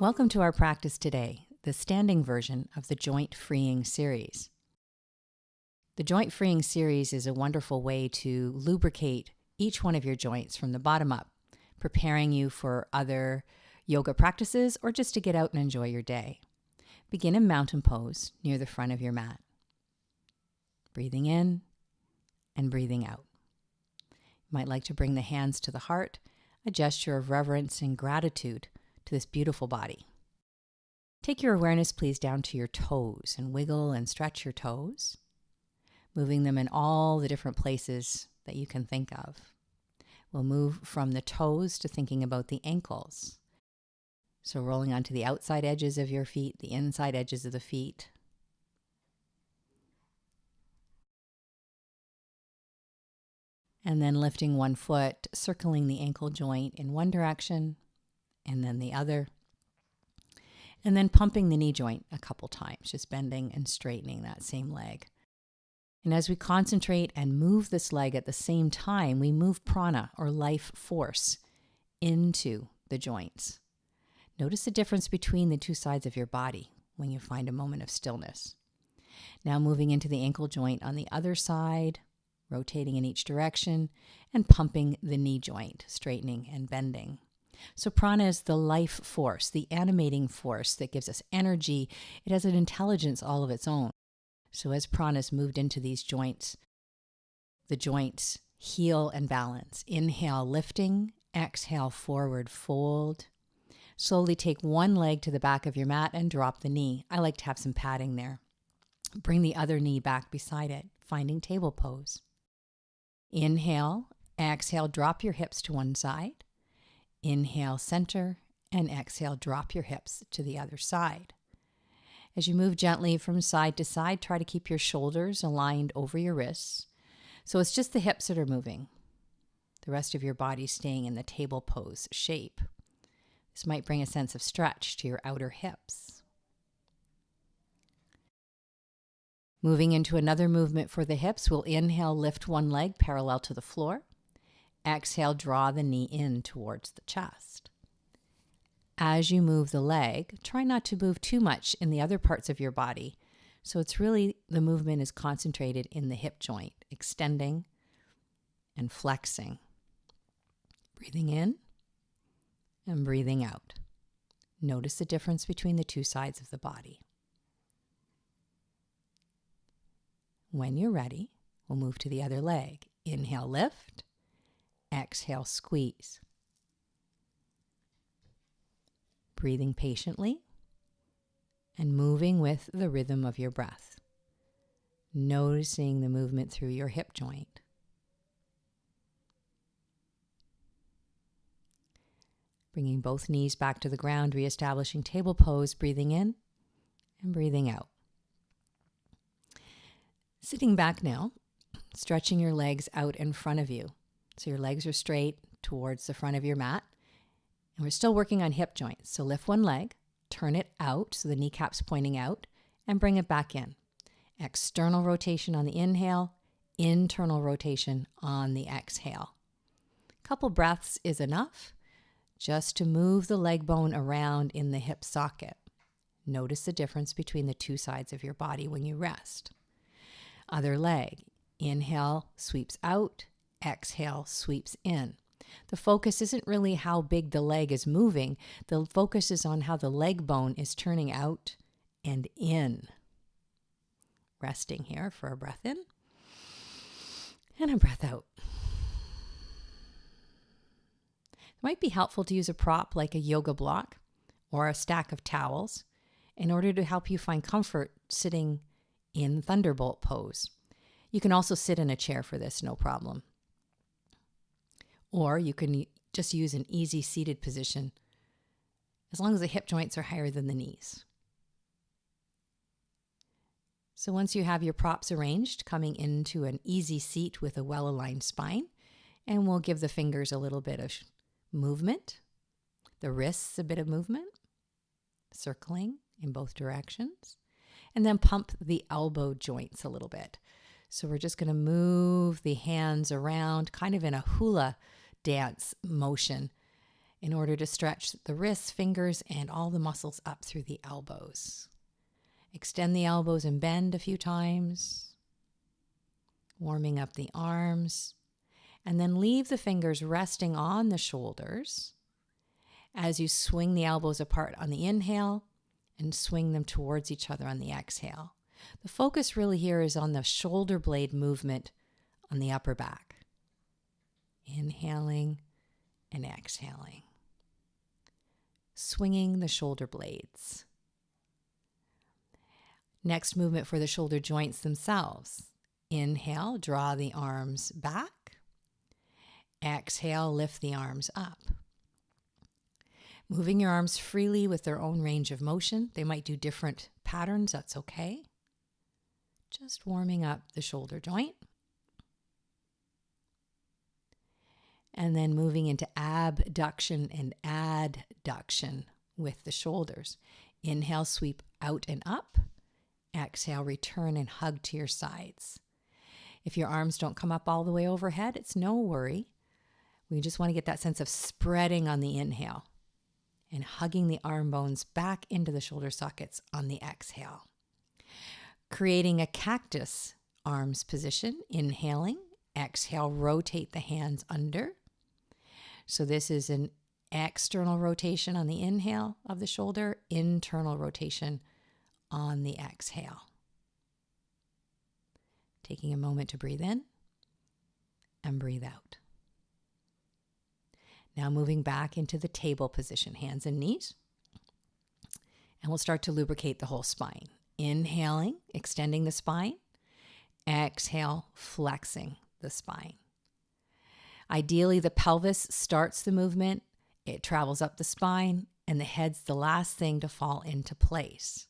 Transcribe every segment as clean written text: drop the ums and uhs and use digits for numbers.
Welcome to our practice today, the standing version of the Joint Freeing Series. The Joint Freeing Series is a wonderful way to lubricate each one of your joints from the bottom up, preparing you for other yoga practices or just to get out and enjoy your day. Begin in mountain pose near the front of your mat. Breathing in and breathing out. You might like to bring the hands to the heart, a gesture of reverence and gratitude to this beautiful body. Take your awareness, please, down to your toes and wiggle and stretch your toes, moving them in all the different places that you can think of. We'll move from the toes to thinking about the ankles. So rolling onto the outside edges of your feet, the inside edges of the feet. And then lifting one foot, circling the ankle joint in one direction, and then the other. And then pumping the knee joint a couple times, just bending and straightening that same leg. And as we concentrate and move this leg at the same time, we move prana, or life force, into the joints. Notice the difference between the two sides of your body when you find a moment of stillness. Now moving into the ankle joint on the other side, rotating in each direction, and pumping the knee joint, straightening and bending. So prana is the life force, the animating force that gives us energy. It has an intelligence all of its own. So as prana is moved into these joints, the joints heal and balance. Inhale, lifting. Exhale, forward fold. Slowly take one leg to the back of your mat and drop the knee. I like to have some padding there. Bring the other knee back beside it, finding table pose. Inhale, exhale, drop your hips to one side. Inhale, center, and exhale, drop your hips to the other side. As you move gently from side to side, try to keep your shoulders aligned over your wrists. So it's just the hips that are moving. The rest of your body staying in the table pose shape. This might bring a sense of stretch to your outer hips. Moving into another movement for the hips, we'll inhale, lift one leg parallel to the floor. Exhale, draw the knee in towards the chest. As you move the leg, try not to move too much in the other parts of your body. So it's really, the movement is concentrated in the hip joint, extending and flexing. Breathing in and breathing out. Notice the difference between the two sides of the body. When you're ready, we'll move to the other leg. Inhale, lift. Exhale, squeeze. Breathing patiently and moving with the rhythm of your breath. Noticing the movement through your hip joint. Bringing both knees back to the ground, reestablishing table pose, breathing in and breathing out. Sitting back now, stretching your legs out in front of you. So your legs are straight towards the front of your mat. And we're still working on hip joints. So lift one leg, turn it out so the kneecap's pointing out, and bring it back in. External rotation on the inhale, internal rotation on the exhale. A couple breaths is enough just to move the leg bone around in the hip socket. Notice the difference between the two sides of your body when you rest. Other leg. Inhale, sweeps out. Exhale, sweeps in. The focus isn't really how big the leg is moving. The focus is on how the leg bone is turning out and in. Resting here for a breath in and a breath out. It might be helpful to use a prop like a yoga block or a stack of towels in order to help you find comfort sitting in thunderbolt pose. You can also sit in a chair for this, no problem. Or you can just use an easy seated position as long as the hip joints are higher than the knees. So once you have your props arranged, coming into an easy seat with a well-aligned spine, and we'll give the fingers a little bit of movement, the wrists a bit of movement, circling in both directions, and then pump the elbow joints a little bit. So we're just going to move the hands around kind of in a hula dance motion in order to stretch the wrists, fingers, and all the muscles up through the elbows. Extend the elbows and bend a few times, warming up the arms, and then leave the fingers resting on the shoulders as you swing the elbows apart on the inhale and swing them towards each other on the exhale. The focus really here is on the shoulder blade movement on the upper back. Inhaling and exhaling. Swinging the shoulder blades. Next movement for the shoulder joints themselves. Inhale, draw the arms back. Exhale, lift the arms up. Moving your arms freely with their own range of motion. They might do different patterns, that's okay. Just warming up the shoulder joint. And then moving into abduction and adduction with the shoulders. Inhale, sweep out and up. Exhale, return and hug to your sides. If your arms don't come up all the way overhead, it's no worry. We just want to get that sense of spreading on the inhale and hugging the arm bones back into the shoulder sockets on the exhale. Creating a cactus arms position, inhaling. Exhale, rotate the hands under. So this is an external rotation on the inhale of the shoulder, internal rotation on the exhale. Taking a moment to breathe in and breathe out. Now moving back into the table position, hands and knees. And we'll start to lubricate the whole spine. Inhaling, extending the spine. Exhale, flexing the spine. Ideally, the pelvis starts the movement. It travels up the spine, and the head's the last thing to fall into place.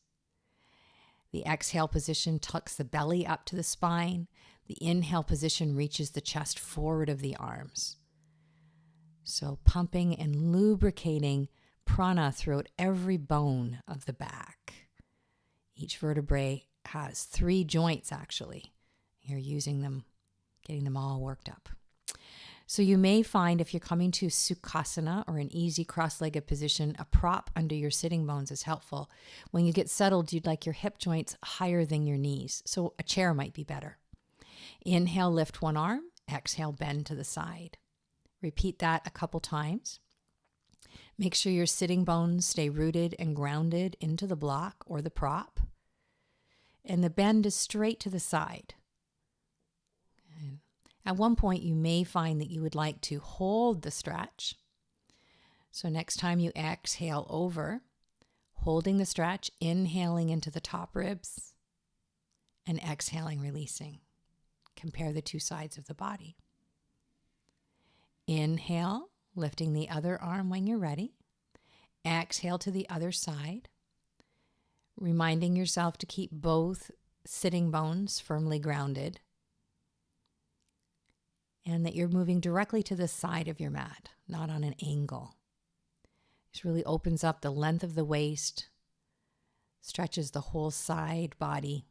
The exhale position tucks the belly up to the spine. The inhale position reaches the chest forward of the arms. So pumping and lubricating prana throughout every bone of the back. Each vertebrae has 3 joints actually. You're using them, getting them all worked up. So you may find if you're coming to Sukhasana or an easy cross-legged position, a prop under your sitting bones is helpful. When you get settled, you'd like your hip joints higher than your knees. So a chair might be better. Inhale, lift one arm. Exhale, bend to the side. Repeat that a couple times. Make sure your sitting bones stay rooted and grounded into the block or the prop. And the bend is straight to the side. Okay. At one point, you may find that you would like to hold the stretch. So next time you exhale over, holding the stretch, inhaling into the top ribs, and exhaling, releasing. Compare the 2 sides of the body. Inhale, lifting the other arm when you're ready. Exhale to the other side. Reminding yourself to keep both sitting bones firmly grounded. And that you're moving directly to the side of your mat, not on an angle. This really opens up the length of the waist, stretches the whole side body,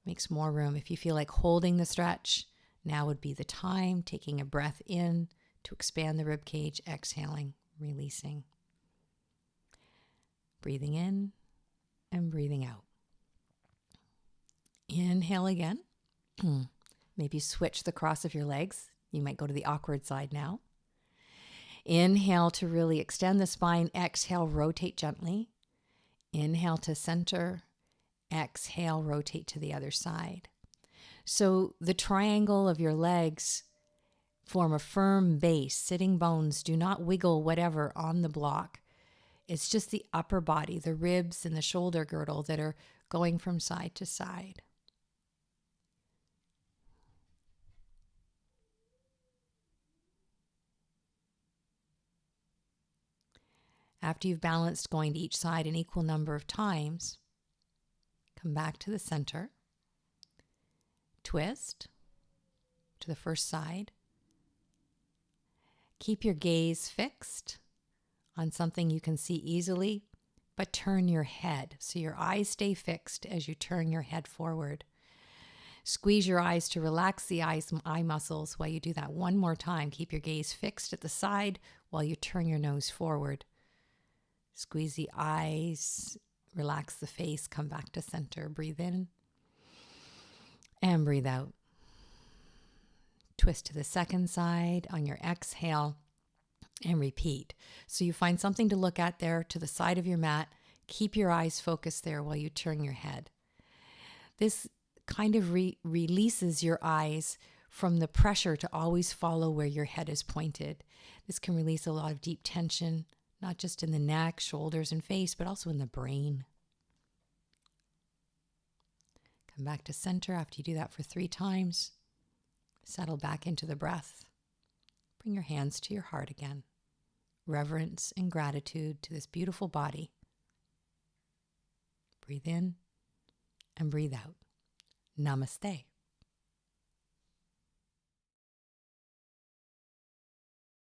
makes more room. If you feel like holding the stretch, now would be the time, taking a breath in to expand the rib cage, exhaling, releasing. Breathing in and breathing out. Inhale again. Maybe switch the cross of your legs. You might go to the awkward side now. Inhale to really extend the spine. Exhale, rotate gently. Inhale to center. Exhale, rotate to the other side. So the triangle of your legs form a firm base. Sitting bones do not wiggle whatever on the block. It's just the upper body, the ribs and the shoulder girdle that are going from side to side. After you've balanced going to each side an equal number of times, come back to the center. Twist to the first side. Keep your gaze fixed on something you can see easily, but turn your head so your eyes stay fixed as you turn your head forward. Squeeze your eyes to relax the eye muscles while you do that one more time. Keep your gaze fixed at the side while you turn your nose forward. Squeeze the eyes, relax the face, come back to center. Breathe in and breathe out. Twist to the second side on your exhale and repeat. So you find something to look at there to the side of your mat. Keep your eyes focused there while you turn your head. This kind of releases your eyes from the pressure to always follow where your head is pointed. This can release a lot of deep tension, not just in the neck, shoulders, and face, but also in the brain. Come back to center after you do that for 3 times. Settle back into the breath. Bring your hands to your heart again. Reverence and gratitude to this beautiful body. Breathe in and breathe out. Namaste.